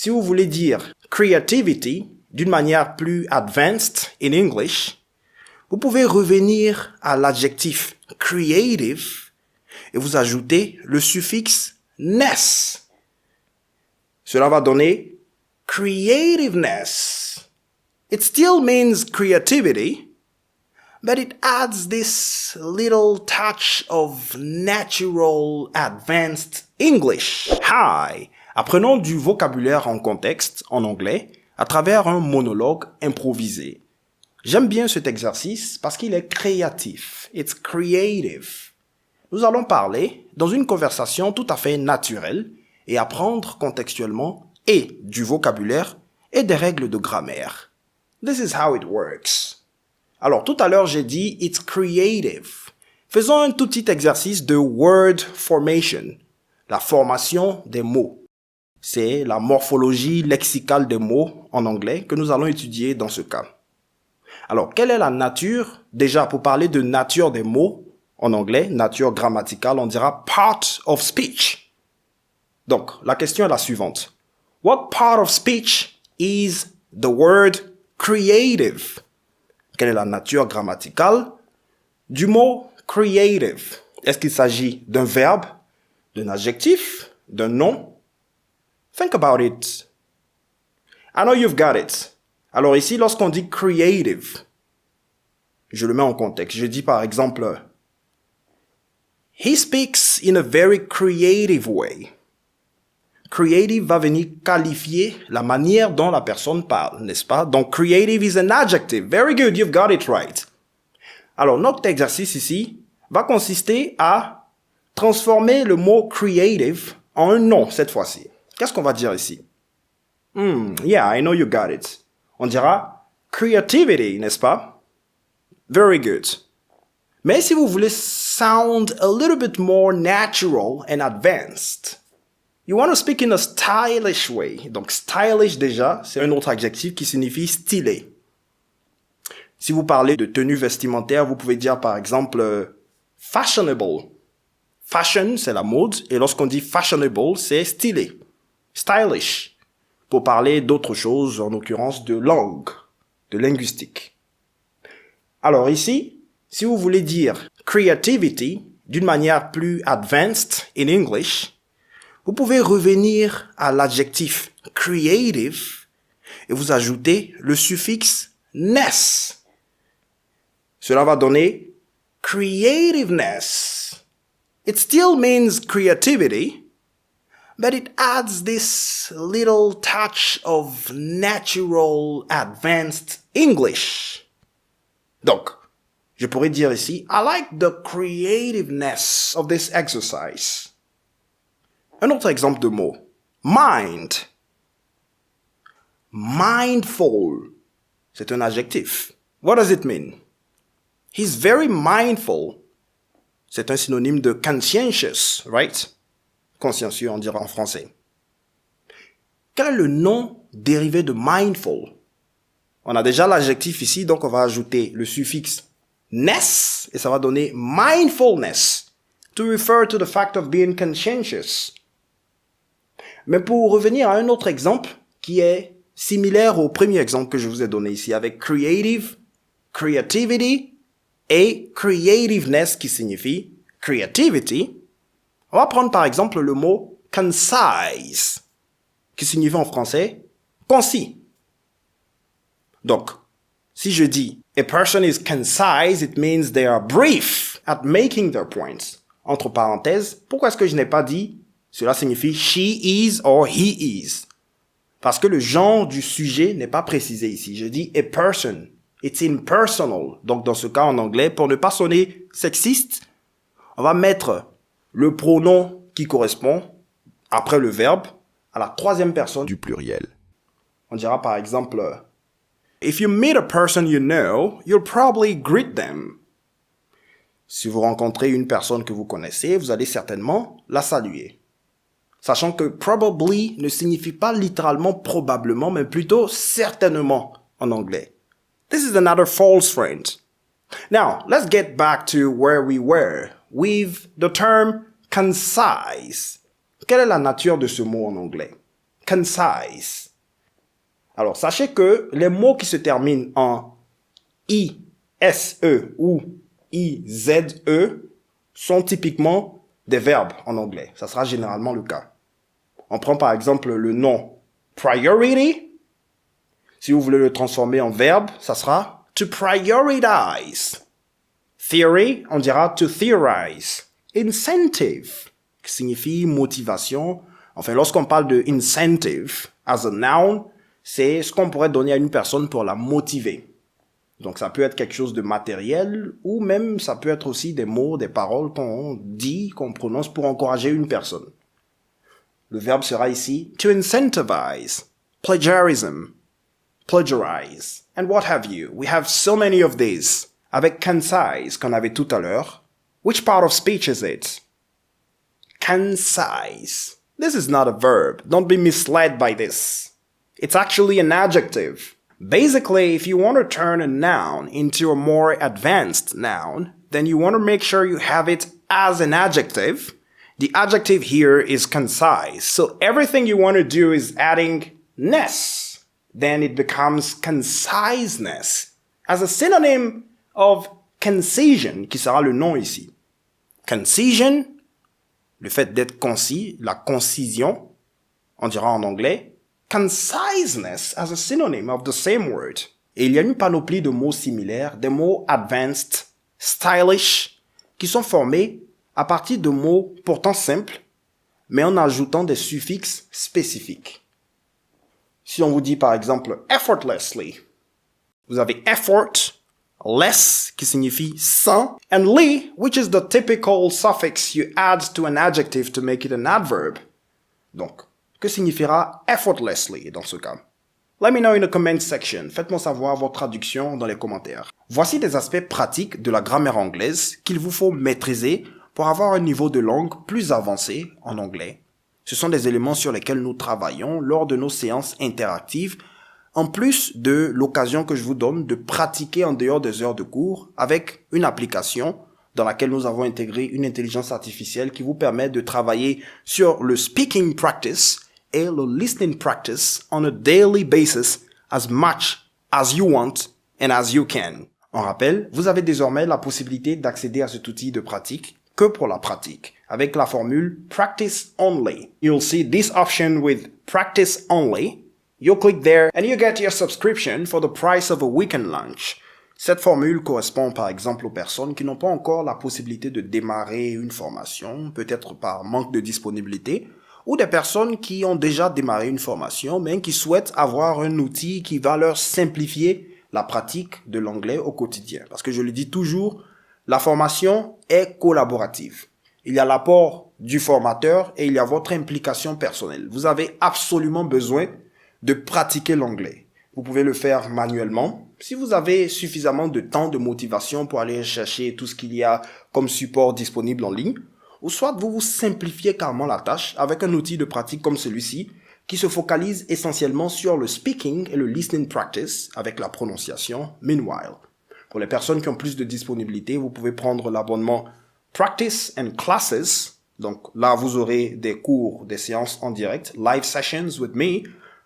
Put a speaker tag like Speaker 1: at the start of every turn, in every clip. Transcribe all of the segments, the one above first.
Speaker 1: Si vous voulez dire creativity d'une manière plus advanced in English, vous pouvez revenir à l'adjectif creative et vous ajoutez le suffixe ness. Cela va donner creativeness. It still means creativity, but it adds this little touch of natural advanced English. Hi! Apprenons du vocabulaire en contexte, en anglais, à travers un monologue improvisé. J'aime bien cet exercice parce qu'il est créatif. It's creative. Nous allons parler dans une conversation tout à fait naturelle et apprendre contextuellement et du vocabulaire et des règles de grammaire. This is how it works. Alors, tout à l'heure, j'ai dit it's creative. Faisons un tout petit exercice de word formation, la formation des mots. C'est la morphologie lexicale des mots en anglais que nous allons étudier dans ce cas. Alors, quelle est la nature? Déjà, pour parler de nature des mots, en anglais, nature grammaticale, on dira part of speech. Donc, la question est la suivante. What part of speech is the word creative? Quelle est la nature grammaticale du mot creative? Est-ce qu'il s'agit d'un verbe, d'un adjectif, d'un nom? Think about it. I know you've got it. Alors ici, lorsqu'on dit creative, je le mets en contexte. Je dis par exemple, he speaks in a very creative way. Creative va venir qualifier la manière dont la personne parle, n'est-ce pas? Donc, creative is an adjective. Very good, you've got it right. Alors, notre exercice ici va consister à transformer le mot creative en un nom cette fois-ci. Qu'est-ce qu'on va dire ici? Yeah, I know you got it. On dira creativity, n'est-ce pas? Very good. Mais si vous voulez sound a little bit more natural and advanced, you want to speak in a stylish way. Donc, stylish déjà, c'est un autre adjectif qui signifie stylé. Si vous parlez de tenue vestimentaire, vous pouvez dire par exemple fashionable. Fashion, c'est la mode, et lorsqu'on dit fashionable, c'est stylé. Stylish, pour parler d'autre chose, en l'occurrence de langue, de linguistique. Alors ici, si vous voulez dire creativity d'une manière plus advanced in English, vous pouvez revenir à l'adjectif creative et vous ajoutez le suffixe ness. Cela va donner creativeness. It still means creativity, but it adds this little touch of natural advanced English. Donc, je pourrais dire ici, I like the creativeness of this exercise. Un autre exemple de mot, mind. Mindful, c'est un adjectif. What does it mean? He's very mindful. C'est un synonyme de conscientious, right? Consciencieux, on dira en français. Quel est le nom dérivé de mindful? On a déjà l'adjectif ici, donc on va ajouter le suffixe ness, et ça va donner mindfulness, to refer to the fact of being conscientious. Mais pour revenir à un autre exemple, qui est similaire au premier exemple que je vous ai donné ici, avec creative, creativity, et creativeness qui signifie creativity, on va prendre par exemple le mot concise, qui signifie en français concis. Donc, si je dis a person is concise, it means they are brief at making their points. Entre parenthèses, pourquoi est-ce que je n'ai pas dit cela signifie she is or he is? Parce que le genre du sujet n'est pas précisé ici. Je dis a person. It's impersonal. Donc, dans ce cas en anglais, pour ne pas sonner sexiste, on va mettre le pronom qui correspond après le verbe à la troisième personne du pluriel. On dira par exemple, if you meet a person you know, you'll probably greet them. Si vous rencontrez une personne que vous connaissez, vous allez certainement la saluer. Sachant que probably ne signifie pas littéralement probablement, mais plutôt certainement en anglais. This is another false friend. Now, let's get back to where we were with the term concise. Quelle est la nature de ce mot en anglais? concise. Alors, sachez que les mots qui se terminent en I-S-E ou I-Z-E sont typiquement des verbes en anglais. Ça sera généralement le cas. On prend par exemple le nom priority. Si vous voulez le transformer en verbe, ça sera to prioritize. Theory, on dira to theorize. Incentive, qui signifie motivation. Enfin, lorsqu'on parle de incentive as a noun, c'est ce qu'on pourrait donner à une personne pour la motiver. Donc, ça peut être quelque chose de matériel ou même ça peut être aussi des mots, des paroles qu'on dit, qu'on prononce pour encourager une personne. Le verbe sera ici to incentivize, plagiarism, plagiarize, and what have you. We have so many of these. Avec concise qu'on avait tout à l'heure, which part of speech is it? Concise. This is not a verb. Don't be misled by this. It's actually an adjective. Basically, if you want to turn a noun into a more advanced noun, then you want to make sure you have it as an adjective. The adjective here is concise. So everything you want to do is adding ness. Then it becomes conciseness as a synonym of concision, qui sera le nom ici. Concision, le fait d'être concis, la concision, on dira en anglais. Conciseness as a synonym of the same word. Et il y a une panoplie de mots similaires, des mots advanced, stylish, qui sont formés à partir de mots pourtant simples, mais en ajoutant des suffixes spécifiques. Si on vous dit par exemple effortlessly, vous avez effort, less qui signifie sans, and ly, which is the typical suffix you add to an adjective to make it an adverb. Donc, que signifiera effortlessly dans ce cas? Let me know in the comment section. Faites-moi savoir votre traduction dans les commentaires. Voici des aspects pratiques de la grammaire anglaise qu'il vous faut maîtriser pour avoir un niveau de langue plus avancé en anglais. Ce sont des éléments sur lesquels nous travaillons lors de nos séances interactives, en plus de l'occasion que je vous donne de pratiquer en dehors des heures de cours avec une application dans laquelle nous avons intégré une intelligence artificielle qui vous permet de travailler sur le speaking practice et le listening practice on a daily basis as much as you want and as you can. En rappel, vous avez désormais la possibilité d'accéder à cet outil de pratique que pour la pratique, avec la formule Practice Only. You'll see this option with Practice Only. You'll click there and you get your subscription for the price of a weekend lunch. Cette formule correspond par exemple aux personnes qui n'ont pas encore la possibilité de démarrer une formation, peut-être par manque de disponibilité, ou des personnes qui ont déjà démarré une formation, mais qui souhaitent avoir un outil qui va leur simplifier la pratique de l'anglais au quotidien. Parce que je le dis toujours, la formation est collaborative. Il y a l'apport du formateur et il y a votre implication personnelle. Vous avez absolument besoin de pratiquer l'anglais. Vous pouvez le faire manuellement. Si vous avez suffisamment de temps, de motivation pour aller chercher tout ce qu'il y a comme support disponible en ligne, ou soit vous vous simplifiez carrément la tâche avec un outil de pratique comme celui-ci qui se focalise essentiellement sur le speaking et le listening practice avec la prononciation meanwhile. Pour les personnes qui ont plus de disponibilité, vous pouvez prendre l'abonnement Practice and Classes. Donc là, vous aurez des cours, des séances en direct, live sessions with me,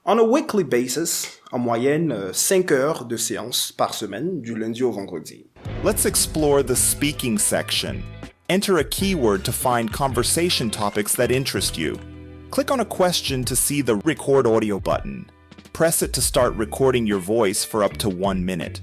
Speaker 1: on a weekly basis, en moyenne 5 heures de séances par semaine, du lundi au vendredi.
Speaker 2: Let's explore the speaking section. Enter a keyword to find conversation topics that interest you. Click on a question to see the Record Audio button. Press it to start recording your voice for up to 1 minute.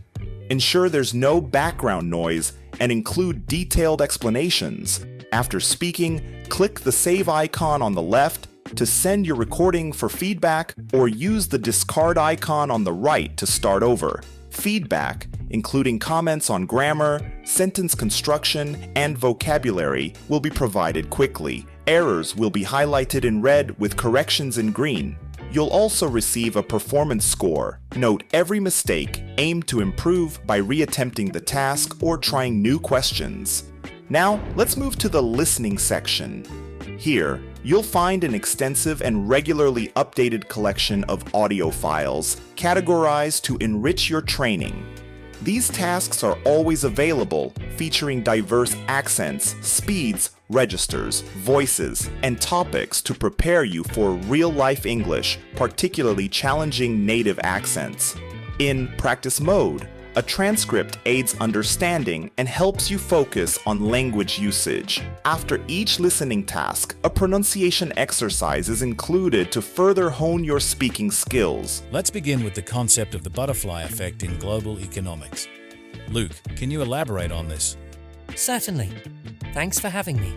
Speaker 2: Ensure there's no background noise and include detailed explanations. After speaking, click the save icon on the left to send your recording for feedback or use the discard icon on the right to start over. Feedback, including comments on grammar, sentence construction, and vocabulary, will be provided quickly. Errors will be highlighted in red with corrections in green. You'll also receive a performance score. Note every mistake, aim to improve by reattempting the task or trying new questions. Now, let's move to the listening section. Here, you'll find an extensive and regularly updated collection of audio files, categorized to enrich your training. These tasks are always available, featuring diverse accents, speeds, registers, voices, and topics to prepare you for real-life English, particularly challenging native accents. In practice mode, a transcript aids understanding and helps you focus on language usage. After each listening task, a pronunciation exercise is included to further hone your speaking skills.
Speaker 3: Let's begin with the concept of the butterfly effect in global economics. Luke, can you elaborate on this?
Speaker 4: Certainly. Thanks for having me.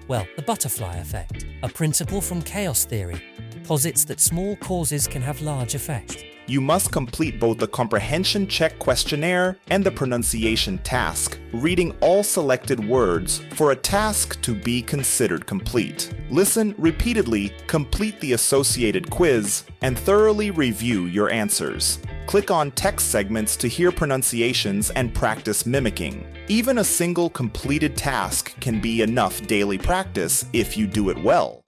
Speaker 4: Well, the butterfly effect, a principle from chaos theory, posits that small causes can have large effects.
Speaker 2: You must complete both the comprehension check questionnaire and the pronunciation task, reading all selected words for a task to be considered complete. Listen repeatedly, complete the associated quiz, and thoroughly review your answers. Click on text segments to hear pronunciations and practice mimicking. Even a single completed task can be enough daily practice if you do it well.